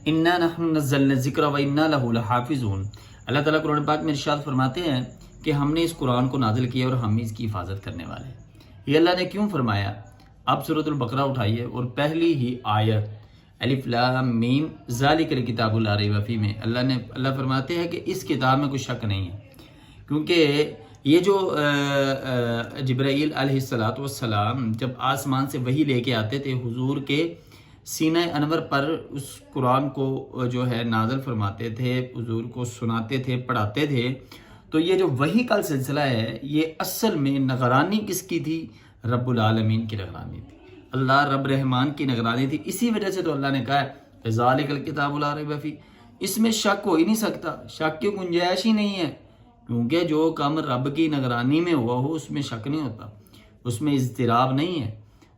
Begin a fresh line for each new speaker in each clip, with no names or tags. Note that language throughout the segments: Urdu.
انا نحن نزلنا الذکر و انا لہ لحافظون۔ اللہ تعالیٰ قرآن پاک میں ارشاد فرماتے ہیں کہ ہم نے اس قرآن کو نازل کیا اور ہم اس کی حفاظت کرنے والے ہیں۔ یہ اللہ نے کیوں فرمایا؟ آپ سورۃ البقرہ اٹھائیے اور پہلی ہی آیت الف لام میم ذالک الکتاب لا ریب فیہ میں اللہ فرماتے ہیں کہ اس کتاب میں کوئی شک نہیں ہے، کیونکہ یہ جو جبرائیل علیہ السلام جب آسمان سے وحی لے کے آتے تھے حضور کے سینہ انور پر، اس قرآن کو جو ہے نازل فرماتے تھے، حضور کو سناتے تھے، پڑھاتے تھے، تو یہ جو وحی کا سلسلہ ہے یہ اصل میں نگرانی کس کی تھی؟ رب العالمین کی نگرانی تھی، اللہ رب رحمان کی نگرانی تھی۔ اسی وجہ سے تو اللہ نے کہا ہے ذالک الکتاب لا ریب فیہ، اس میں شک ہو ہی نہیں سکتا، شک کی گنجائش ہی نہیں ہے، کیونکہ جو کام رب کی نگرانی میں ہوا ہو اس میں شک نہیں ہوتا، اس میں اضطراب نہیں ہے۔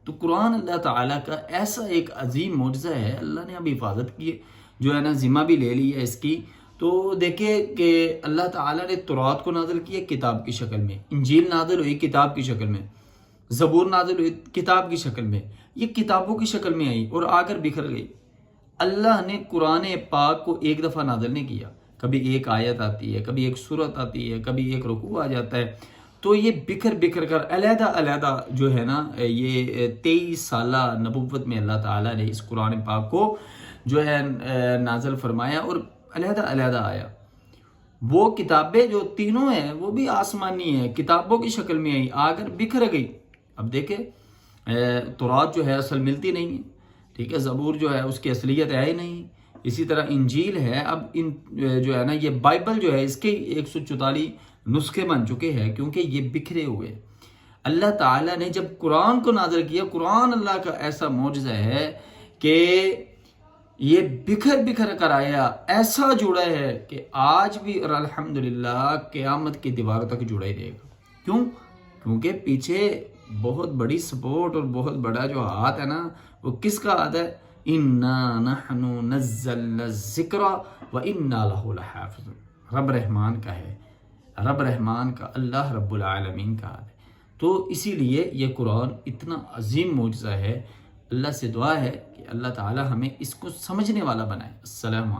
تو قرآن اللہ تعالیٰ کا ایسا ایک عظیم معجزہ ہے، اللہ نے اب حفاظت کی جو ہے نا ذمہ بھی لے لی ہے اس کی۔ تو دیکھیں کہ اللہ تعالیٰ نے تورات کو نازل کیا کتاب کی شکل میں، انجیل نازل ہوئی کتاب کی شکل میں، زبور نازل ہوئی کتاب کی شکل میں، یہ کتابوں کی شکل میں آئی اور آ کر بکھر گئی۔ اللہ نے قرآن پاک کو ایک دفعہ نازل نہیں کیا، کبھی ایک آیت آتی ہے، کبھی ایک سورت آتی ہے، کبھی ایک رکوع آ جاتا ہے، تو یہ بکھر کر علیحدہ علیحدہ جو ہے نا یہ 23 سالہ نبوت میں اللہ تعالیٰ نے اس قرآن پاک کو جو ہے نازل فرمایا اور علیحدہ علیحدہ آیا۔ وہ کتابیں جو تینوں ہیں وہ بھی آسمانی ہیں، کتابوں کی شکل میں آئی، آ کر بکھر گئی۔ اب دیکھیں تورات جو ہے اصل ملتی نہیں ہے، ٹھیک ہے، زبور جو ہے اس کی اصلیت ہے ہی نہیں، اسی طرح انجیل ہے، اب ان جو ہے نا یہ بائبل جو ہے اس کے 144 نسخے بن چکے ہیں، کیونکہ یہ بکھرے ہوئے۔ اللہ تعالیٰ نے جب قرآن کو نازل کیا، قرآن اللہ کا ایسا معجزہ ہے کہ یہ بکھر کر آیا، ایسا جڑا ہے کہ آج بھی اور الحمدللہ قیامت کی دیوار تک جڑا ہی رہے گا۔ کیوں؟ کیونکہ پیچھے بہت بڑی سپورٹ اور بہت بڑا جو ہاتھ ہے نا، وہ کس کا ہاتھ ہے؟ انا نحن نزلنا الذکر و انا لہ لحافظون، رب رحمان کا ہے، رب رحمان کا، اللہ رب العالمین کا ہاتھ ہے۔ تو اسی لیے یہ قرآن اتنا عظیم معجزہ ہے۔ اللہ سے دعا ہے کہ اللہ تعالی ہمیں اس کو سمجھنے والا بنائے۔ السلام علیکم۔